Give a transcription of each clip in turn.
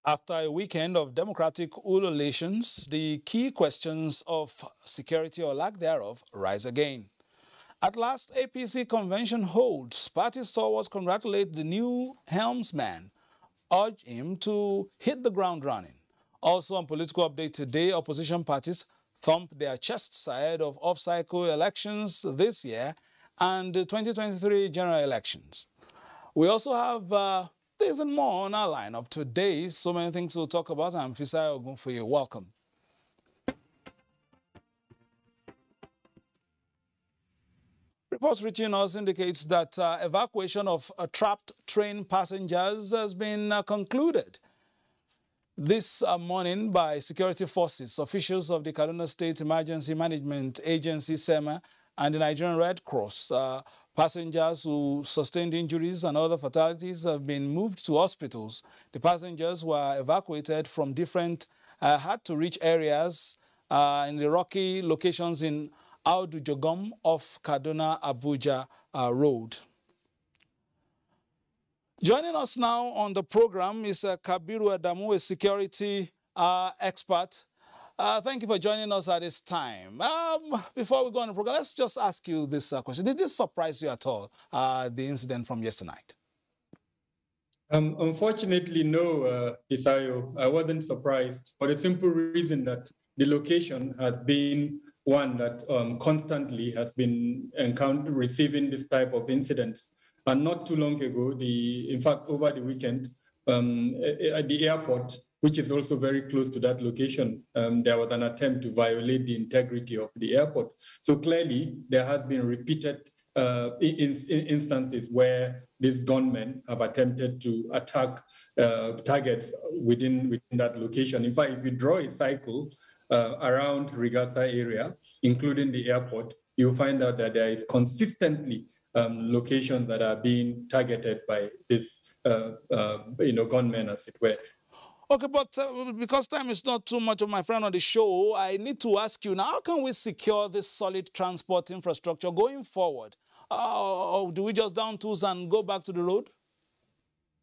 After a weekend of democratic ululations, the key questions of security or lack thereof rise again. At last, APC convention holds. Party stalwarts congratulate the new helmsman, urge him to hit the ground running. Also on political update today, opposition parties thump their chests ahead of off-cycle elections this year and the 2023 general elections. We also have this and more on our lineup today. So many things we'll talk about. I'm Fisai Ogunfoye. Welcome. Reports reaching us indicates that evacuation of trapped train passengers has been concluded this morning by security forces, officials of the Kaduna State Emergency Management Agency, SEMA, and the Nigerian Red Cross. Passengers who sustained injuries and other fatalities have been moved to hospitals. The passengers were evacuated from different hard-to-reach areas in the rocky locations in Audujogom off Kaduna Abuja Road. Joining us now on the program is Kabiru Adamu, a security expert. Thank you for joining us at this time. Before we go on the program, let's just ask you this question. Did this surprise you at all, the incident from yesterday night? Unfortunately, no, Isayo. I wasn't surprised for the simple reason that the location has been one that constantly has been receiving this type of incidents. And not too long ago, in fact, over the weekend, at the airport, which is also very close to that location, there was an attempt to violate the integrity of the airport. So clearly, there has been repeated instances where these gunmen have attempted to attack targets within that location. In fact, if you draw a cycle around Rigasa area, including the airport, you'll find out that there is consistently locations that are being targeted by these gunmen, as it were. Okay, but because time is not too much of my friend on the show, I need to ask you now, how can we secure this solid transport infrastructure going forward? Or do we just down tools and go back to the road?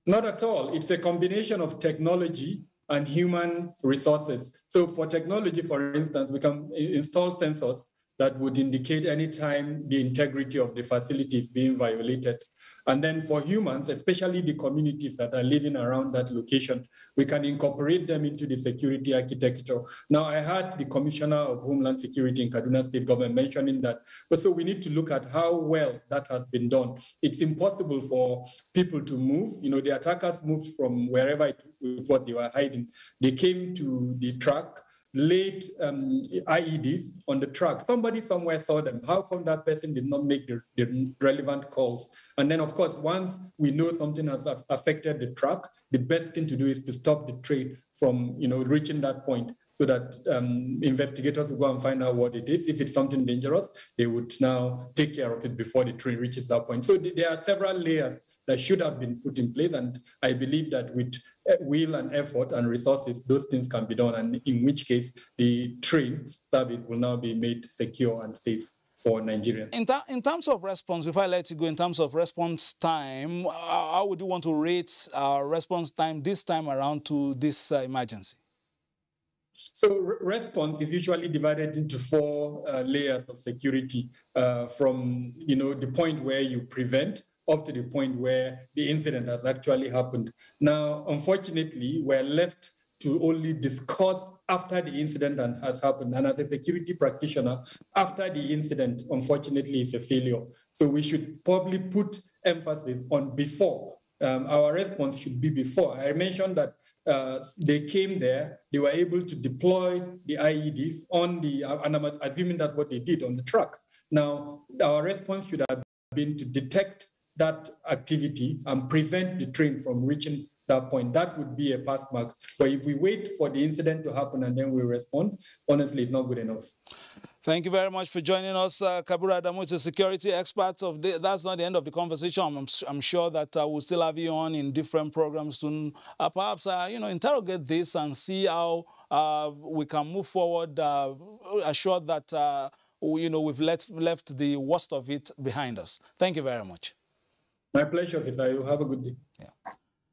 Not at all. It's a combination of technology and human resources. So for technology, for instance, we can install sensors that would indicate any time the integrity of the facility is being violated. And then for humans, especially the communities that are living around that location, we can incorporate them into the security architecture. Now, I heard the Commissioner of Homeland Security in Kaduna State Government mentioning that. But so we need to look at how well that has been done. It's impossible for people to move. You know, the attackers moved from wherever it was they were hiding. They came to the track, laid IEDs on the track. Somebody somewhere saw them. How come that person did not make the relevant calls? And then, of course, once we know something has affected the track, the best thing to do is to stop the train from, reaching that point, so that investigators will go and find out what it is. If it's something dangerous, they would now take care of it before the train reaches that point. So there are several layers that should have been put in place, and I believe that with will and effort and resources, those things can be done, and in which case the train service will now be made secure and safe for Nigerians. In terms of response, before I let you go, in terms of response time, how would you want to rate response time this time around to this emergency? So response is usually divided into 4 layers of security, from the point where you prevent up to the point where the incident has actually happened. Now, unfortunately, we're left to only discuss after the incident has happened. And as a security practitioner, after the incident, unfortunately, is a failure. So we should probably put emphasis on before. Our response should be before. I mentioned that they came there, they were able to deploy the IEDs on and I'm assuming that's what they did on the truck. Now, our response should have been to detect that activity and prevent the train from reaching that point. That would be a pass mark. But if we wait for the incident to happen and then we respond, honestly, it's not good enough. Thank you very much for joining us, Kabura Adamu, is a security expert. That's not the end of the conversation. I'm sure that we'll still have you on in different programs to perhaps interrogate this and see how we can move forward, assured that we've left the worst of it behind us. Thank you very much. My pleasure, Vita. You have a good day. Yeah.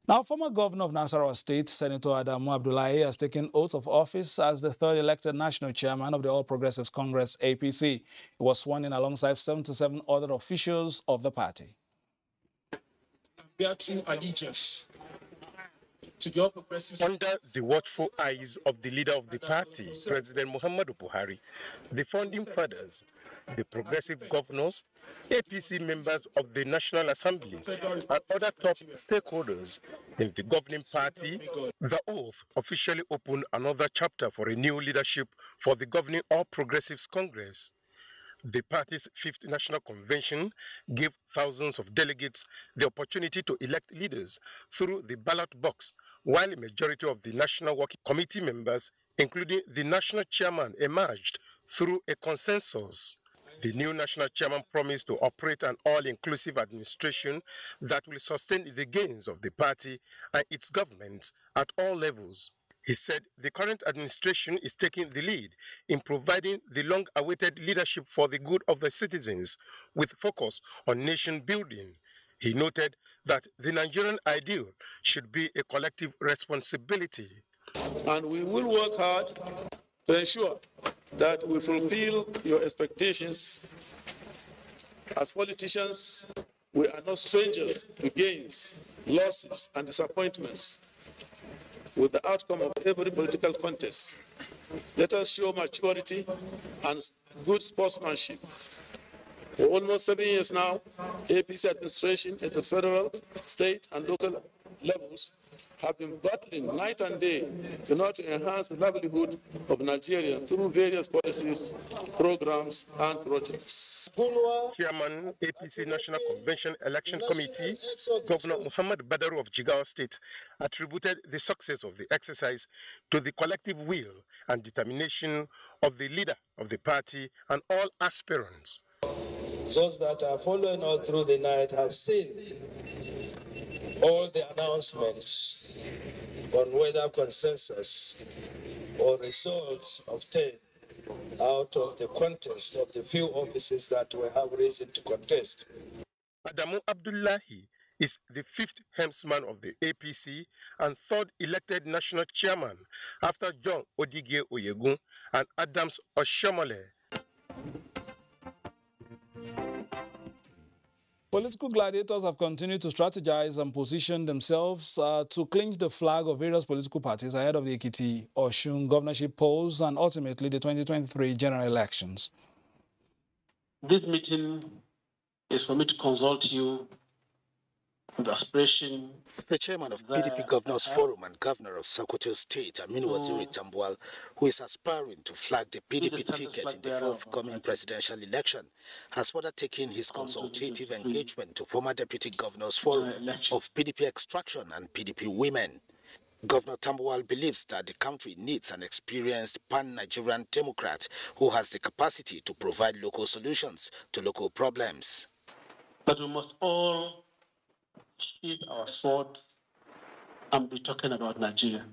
Now, former governor of Nasarawa State, Senator Adamu Abdullahi, has taken oath of office as the third elected national chairman of the All Progressives Congress, APC. He was sworn in alongside 77 other officials of the party. Bear true allegiance to the All Progressives. Under the watchful eyes of the leader of the party, President Muhammadu Buhari, the founding fathers, the progressive governors, APC members of the National Assembly, and other top stakeholders in the governing party, the oath officially opened another chapter for a new leadership for the governing All Progressives Congress. The party's 5th National Convention gave thousands of delegates the opportunity to elect leaders through the ballot box, while a majority of the National Working Committee members, including the national chairman, emerged through a consensus. The new national chairman promised to operate an all-inclusive administration that will sustain the gains of the party and its government at all levels. He said the current administration is taking the lead in providing the long-awaited leadership for the good of the citizens, with focus on nation building. He noted that the Nigerian ideal should be a collective responsibility. And we will work hard to ensure that we fulfill your expectations. As politicians, we are not strangers to gains, losses, and disappointments. With the outcome of every political contest, let us show maturity and good sportsmanship. For almost 7 years now, APC administration at the federal, state, and local levels have been battling night and day in order to enhance the livelihood of Nigerians through various policies, programs, and projects. Chairman, APC National Convention Election Committee, Governor Muhammad Badaru of Jigawa State, attributed the success of the exercise to the collective will and determination of the leader of the party and all aspirants. Those that are following all through the night have seen all the announcements on whether consensus or results obtained out of the contest of the few offices that we have reason to contest. Adamu Abdullahi is the 5th helmsman of the APC and 3rd elected national chairman after John Odige Oyegun and Adams Oshiomhole. Political gladiators have continued to strategize and position themselves to clinch the flag of various political parties ahead of the Ekiti, Osun governorship polls and ultimately the 2023 general elections. This meeting is for me to consult you with aspiration. The chairman of PDP Governors Forum and governor of Sokoto State, Aminu Waziri Tambuwal, who is aspiring to flag the PDP ticket in the forthcoming presidential election, has further taken his consultative engagement to former Deputy Governors Forum of PDP Extraction and PDP Women. Governor Tambuwal believes that the country needs an experienced pan-Nigerian Democrat who has the capacity to provide local solutions to local problems. But we must all sheathe our sword and be talking about Nigeria.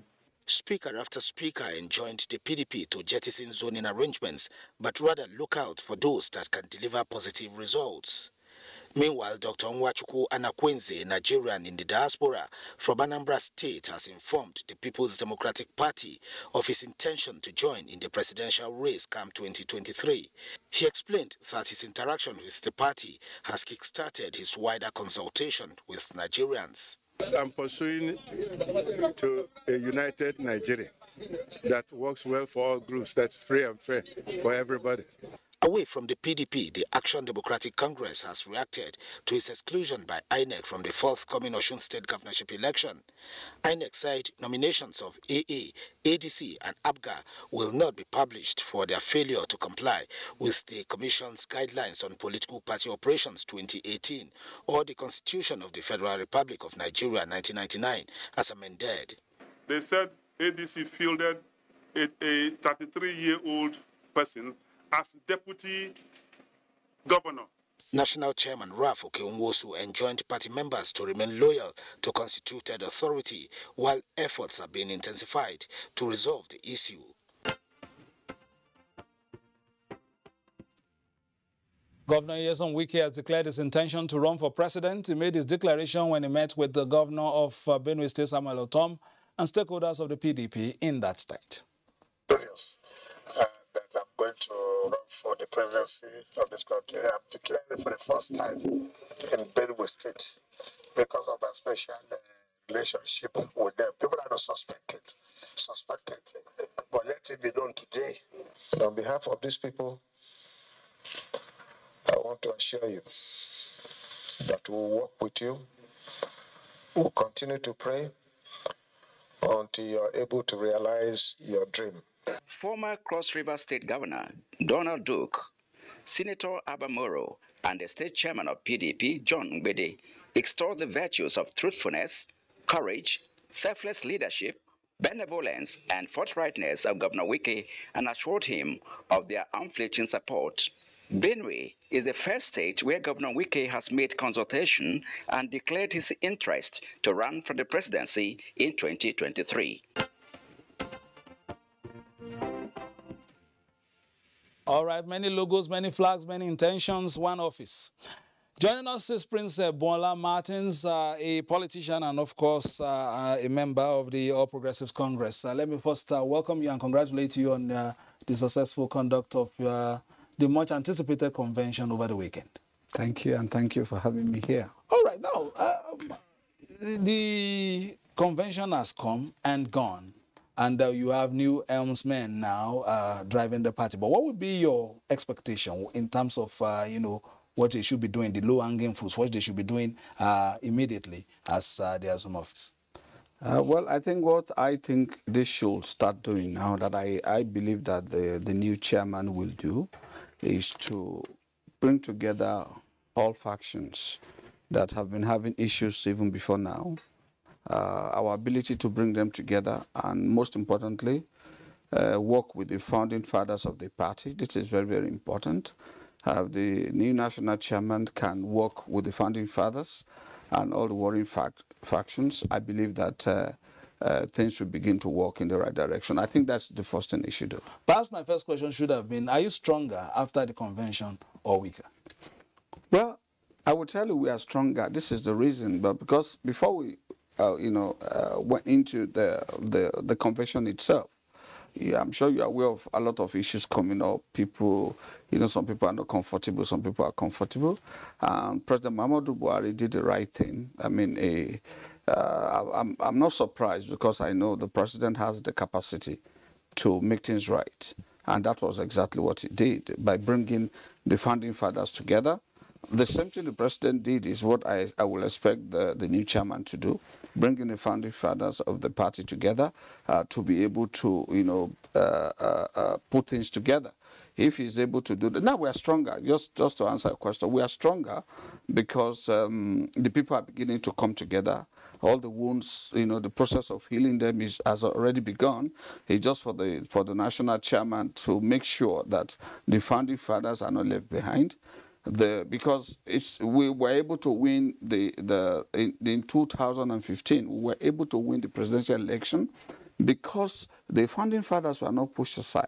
Speaker after speaker enjoined the PDP to jettison zoning arrangements, but rather look out for those that can deliver positive results. Meanwhile, Dr. Nwachukwu Anakwenze, a Nigerian in the diaspora from Anambra State, has informed the People's Democratic Party of his intention to join in the presidential race come 2023. He explained that his interaction with the party has kick-started his wider consultation with Nigerians. I'm pursuing to a united Nigeria that works well for all groups, that's free and fair for everybody. Away from the PDP, the Action Democratic Congress has reacted to its exclusion by INEC from the forthcoming Osun State governorship election. INEC said nominations of AA, ADC and ABGA will not be published for their failure to comply with the Commission's guidelines on political party operations 2018 or the Constitution of the Federal Republic of Nigeria 1999 as amended. They said ADC fielded a 33-year-old person as deputy governor. National Chairman Raf Okeunwosu enjoined party members to remain loyal to constituted authority while efforts are being intensified to resolve the issue. Governor Nyesom Wike has declared his intention to run for president. He made his declaration when he met with the governor of Benue State, Samuel Otom, and stakeholders of the PDP in that state. Obvious that I'm going to run for the presidency of this country. I'm declaring for the first time in Benue State because of my special relationship with them. People are not suspected, but let it be known today. And on behalf of these people, I want to assure you that we'll work with you. We'll continue to pray until you're able to realize your dream. Former Cross River State Governor Donald Duke, Senator Abamoro, and the state chairman of PDP, John Ngbede, extol the virtues of truthfulness, courage, selfless leadership, benevolence, and forthrightness of Governor Wike and assured him of their unflinching support. Benue is the first state where Governor Wike has made consultation and declared his interest to run for the presidency in 2023. All right, many logos, many flags, many intentions, one office. Joining us is Prince Bola Martins, a politician and, of course, a member of the All Progressives Congress. Let me first welcome you and congratulate you on the successful conduct of the much-anticipated convention over the weekend. Thank you, and thank you for having me here. All right, now, the convention has come and gone, and you have new helmsmen now driving the party. But what would be your expectation in terms of, what they should be doing, the low-hanging fruits, what they should be doing immediately as they assume office? Well, I think they should start doing now that I believe that the new chairman will do is to bring together all factions that have been having issues even before now, our ability to bring them together, and most importantly, work with the founding fathers of the party. This is very, very important. The new national chairman can work with the founding fathers and all the warring factions. I believe that things will begin to work in the right direction. I think that's the first thing they should do. Perhaps my first question should have been, are you stronger after the convention or weaker? Well, I would tell you we are stronger. This is the reason, but because before we, went into the convention itself, yeah, I'm sure you're aware of a lot of issues coming up. People, some people are not comfortable, some people are comfortable. President Muhammadu Buhari did the right thing. I mean, I'm not surprised because I know the president has the capacity to make things right. And that was exactly what he did by bringing the founding fathers together. The same thing the president did is what I will expect the new chairman to do, bringing the founding fathers of the party together to be able to, put things together. If he's able to do that, now we are stronger. Just to answer your question, we are stronger because the people are beginning to come together. All the wounds, the process of healing them has already begun. It's just for the national chairman to make sure that the founding fathers are not left behind. Because we were able to win in 2015, we were able to win the presidential election because the founding fathers were not pushed aside.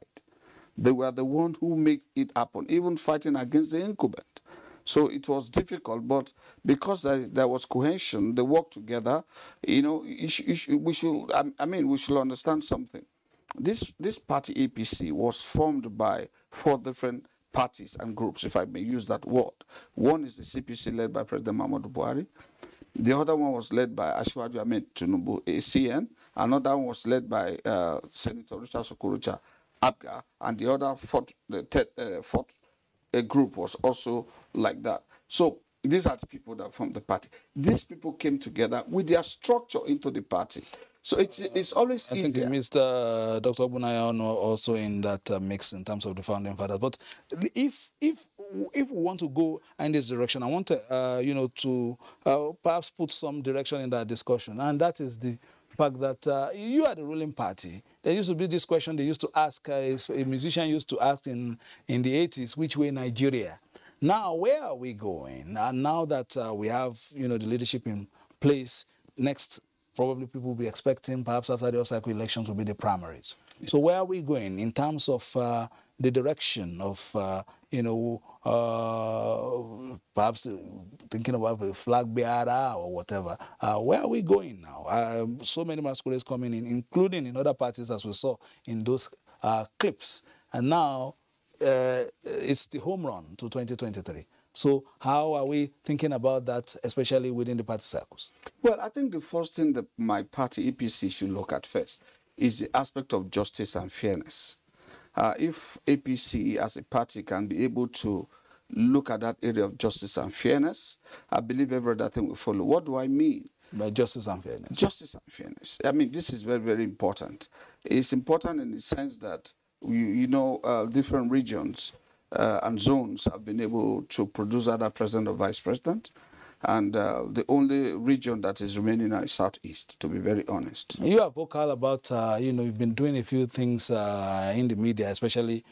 They were the ones who made it happen, even fighting against the incumbent. So it was difficult, but because there was cohesion, they worked together. We should understand something. This party APC was formed by 4 different parties and groups, if I may use that word. One is the CPC led by President Muhammadu Buhari. The other one was led by Asiwaju Ahmed Tinubu, ACN. Another one was led by Senator Richard Sokorucha, ABGA. And the other fourth group was also like that. So these are the people that form the party. These people came together with their structure into the party. So it's always easier. I think you missed Dr. Abdullahi also in that mix in terms of the founding fathers. But if we want to go in this direction, I want to to perhaps put some direction in that discussion, and that is the fact that you are the ruling party. There used to be this question they used to ask, a musician used to ask in the 80s, which way Nigeria? Now, where are we going? And now that we have, the leadership in place, next, probably people will be expecting, perhaps after the off-cycle elections, will be the primaries. So where are we going in terms of the direction of, perhaps thinking about a flag bearer or whatever? Where are we going now? So many masquerades coming in, including in other parties, as we saw in those clips. And now, it's the home run to 2023. So how are we thinking about that, especially within the party circles? Well, I think the first thing that my party, APC, should look at first is the aspect of justice and fairness. If APC as a party can be able to look at that area of justice and fairness, I believe every other thing will follow. What do I mean by justice and fairness? Justice and fairness. I mean, this is very, very important. It's important in the sense that different regions and zones have been able to produce either president or vice president. And the only region that is remaining now is Southeast, to be very honest. You are vocal about, you've been doing a few things in the media, especially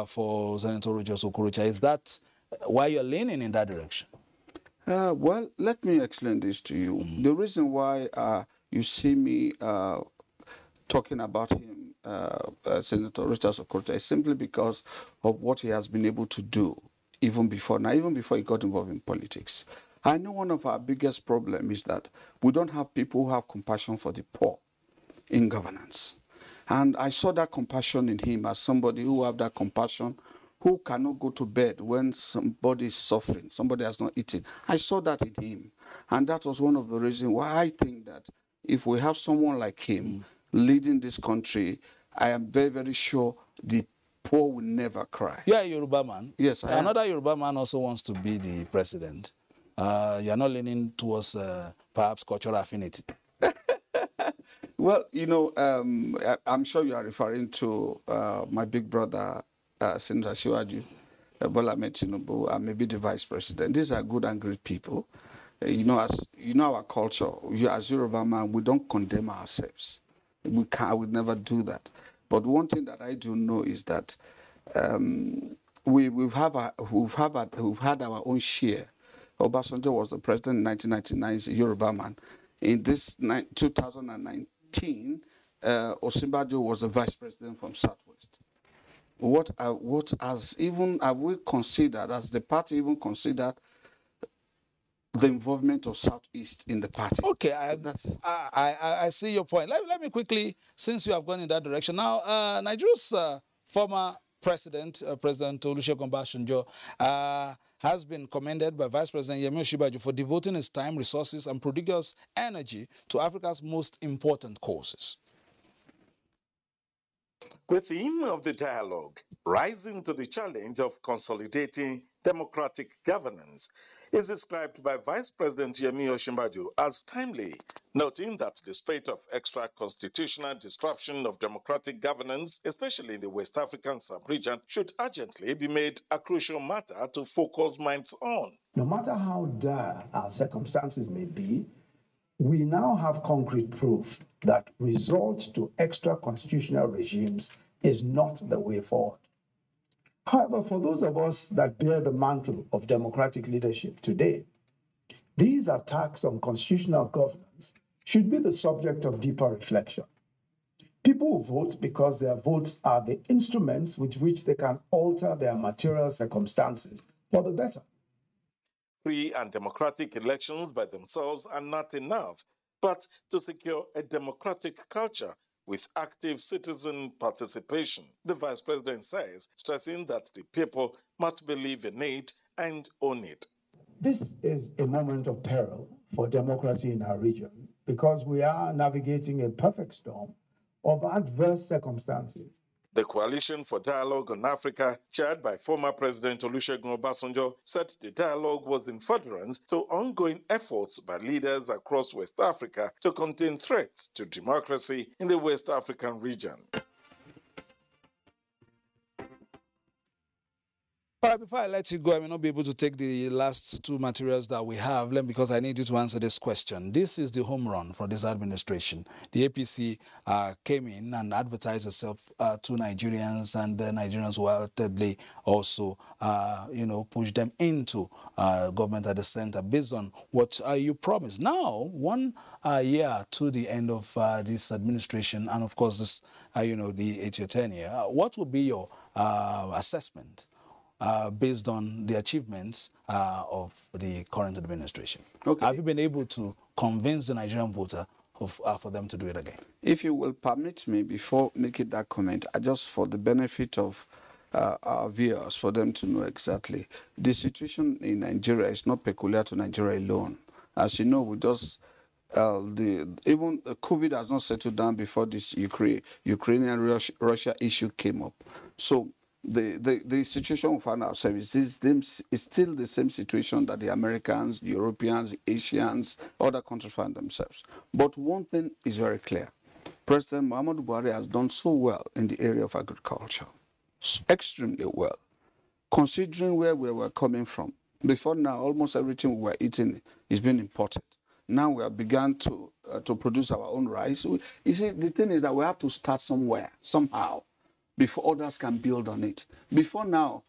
for Senator Roger Okorocha. Is that why you're leaning in that direction? Well, let me explain this to you. The reason why you see me talking about him, Senator Roger Okorocha, is simply because of what he has been able to do even before he got involved in politics. I know one of our biggest problems is that we don't have people who have compassion for the poor in governance. And I saw that compassion in him as somebody who have that compassion, who cannot go to bed when somebody is suffering, somebody has not eaten. I saw that in him. And that was one of the reasons why I think that if we have someone like him leading this country, I am very, very sure the poor will never cry. You are a Yoruba man. Yes, I am. Another Yoruba man also wants to be the president. You're not leaning towards perhaps cultural affinity. Well, I'm sure you are referring to my big brother, Senator Shiwaju, Bola Ahmed Tinubu, and maybe the vice president. These are good and great people. As our culture, as Yoruba man, we don't condemn ourselves. I would never do that. But one thing that I do know is that we've had our own share. Obasanjo was the president in 1999, he's a Yoruba man. In this 2019, Osinbajo was the vice president from Southwest. What have we considered, as the party even considered, the involvement of Southeast in the party? Okay, I see your point. Let me quickly, since you have gone in that direction. Now, Nigeria's former president, President Olusegun Obasanjo, has been commended by Vice President Yemi Osinbajo for devoting his time, resources, and prodigious energy to Africa's most important causes. The theme of the dialogue, rising to the challenge of consolidating democratic governance, is described by Vice President Yemi Osinbajo as timely, noting that the spate of extra-constitutional disruption of democratic governance, especially in the West African sub-region, should urgently be made a crucial matter to focus minds on. No matter how dire our circumstances may be, we now have concrete proof that resort to extra-constitutional regimes is not the way forward. However, for those of us that bear the mantle of democratic leadership today, these attacks on constitutional governance should be the subject of deeper reflection. People vote because their votes are the instruments with which they can alter their material circumstances for the better. Free and democratic elections by themselves are not enough, but to secure a democratic culture with active citizen participation, the Vice President says, stressing that the people must believe in it and own it. This is a moment of peril for democracy in our region because we are navigating a perfect storm of adverse circumstances The Coalition for Dialogue on Africa, chaired by former President Olusegun Obasanjo, said the dialogue was in furtherance to ongoing efforts by leaders across West Africa to contain threats to democracy in the West African region. All right, before I let you go, I may not be able to take the last two materials that we have, because I need you to answer this question. This is the home run for this administration. The APC came in and advertised itself to Nigerians, and the Nigerians wholeheartedly also, pushed them into government at the center based on what you promised. Now, 1 year to the end of this administration, and of course, this, the 8-year tenure, what would be your assessment based on the achievements of the current administration? Okay. Have you been able to convince the Nigerian voter for them to do it again? If you will permit me, before making that comment, just for the benefit of our viewers, for them to know exactly, the situation in Nigeria is not peculiar to Nigeria alone. As you know, we just even COVID has not settled down before this Ukrainian-Russia issue came up. So the situation we find ourselves is still the same situation that the Americans, Europeans, Asians, other countries find themselves. But one thing is very clear. President Muhammadu Buhari has done so well in the area of agriculture, extremely well, considering where we were coming from. Before now, almost everything we were eating is being imported. Now we have begun to produce our own rice. You see, the thing is that we have to start somewhere, somehow, before others can build on it. Before now,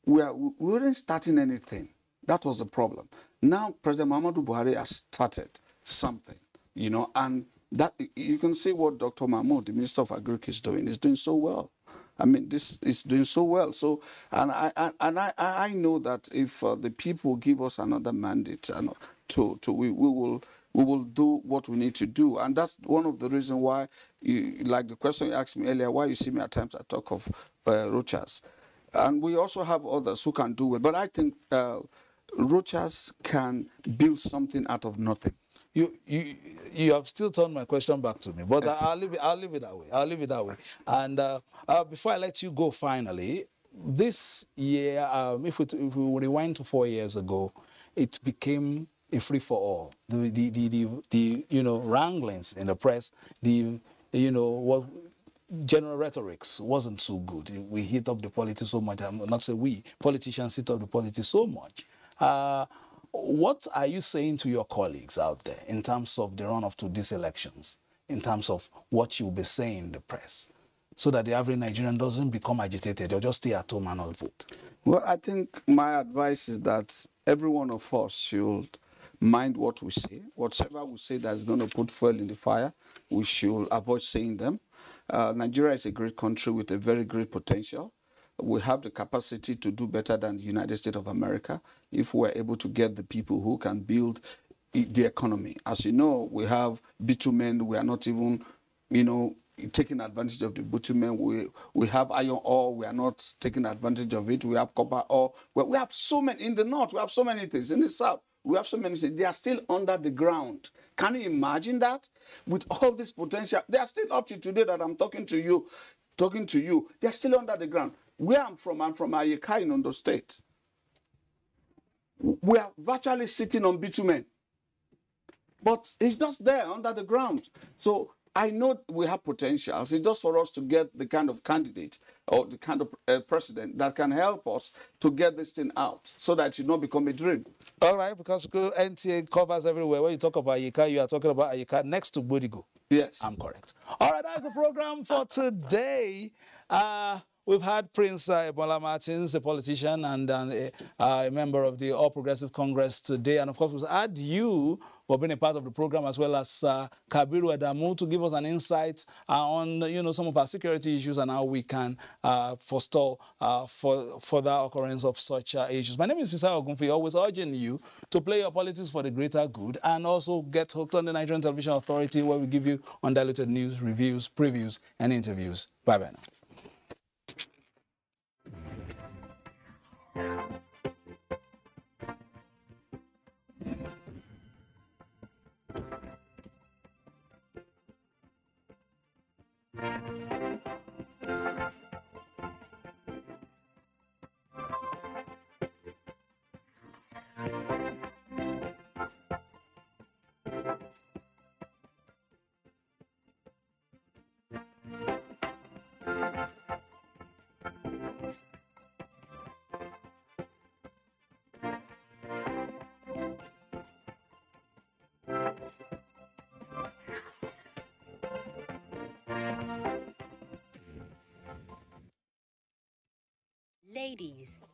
we weren't starting anything. That was the problem. Now, President Muhammadu Buhari has started something, and that you can see what Dr. Mahmoud, the Minister of Agriculture, is doing. He's doing so well. I mean, this is doing so well. So, and I know that if the people give us another mandate, we will do what we need to do. And that's one of the reasons why, like the question you asked me earlier, why you see me at times I talk of Rochas. And we also have others who can do it. But I think Rochas can build something out of nothing. You have still turned my question back to me, but I'll leave it that way. I'll leave it that way. And before I let you go, finally, this year, if we rewind to 4 years ago, it became a free for all. The wranglings in the press, what general rhetorics wasn't so good. We hit up the politics so much. I'm not saying we politicians hit up the politics so much. What are you saying to your colleagues out there in terms of the run-up to these elections, in terms of what you'll be saying in the press, so that the average Nigerian doesn't become agitated or just stay at home and not vote? Well, I think my advice is that every one of us should mind what we say. Whatever we say that is going to put fuel in the fire, we should avoid saying them. Nigeria is a great country with a very great potential. We have the capacity to do better than the United States of America if we're able to get the people who can build the economy. As you know, we have bitumen. We are not even, taking advantage of the bitumen. We have iron ore. We are not taking advantage of it. We have copper ore. We have so many in the north. We have so many things in the south. We have so many things. They are still under the ground. Can you imagine that? With all this potential, they are still up to today that I'm talking to you. They are still under the ground. Where I'm from Ayeka in Ondo State. We are virtually sitting on bitumen. But it's just there under the ground. So I know we have potentials. It's just for us to get the kind of candidate or the kind of president that can help us to get this thing out so that it not become a dream. All right, because NTA covers everywhere. When you talk about Ayeka, you are talking about Ayeka next to Bodigo. Yes. I'm correct. All right, that's the program for today. We've had Prince Ebola Martins, a politician and a member of the All Progressive Congress today. And of course, we've had you for being a part of the program, as well as Kabiru Adamu, to give us an insight on some of our security issues and how we can forestall for the occurrence of such issues. My name is Fisai Ogunfi, always urging you to play your politics for the greater good and also get hooked on the Nigerian Television Authority, where we give you undiluted news, reviews, previews, and interviews. Bye-bye now. Ladies,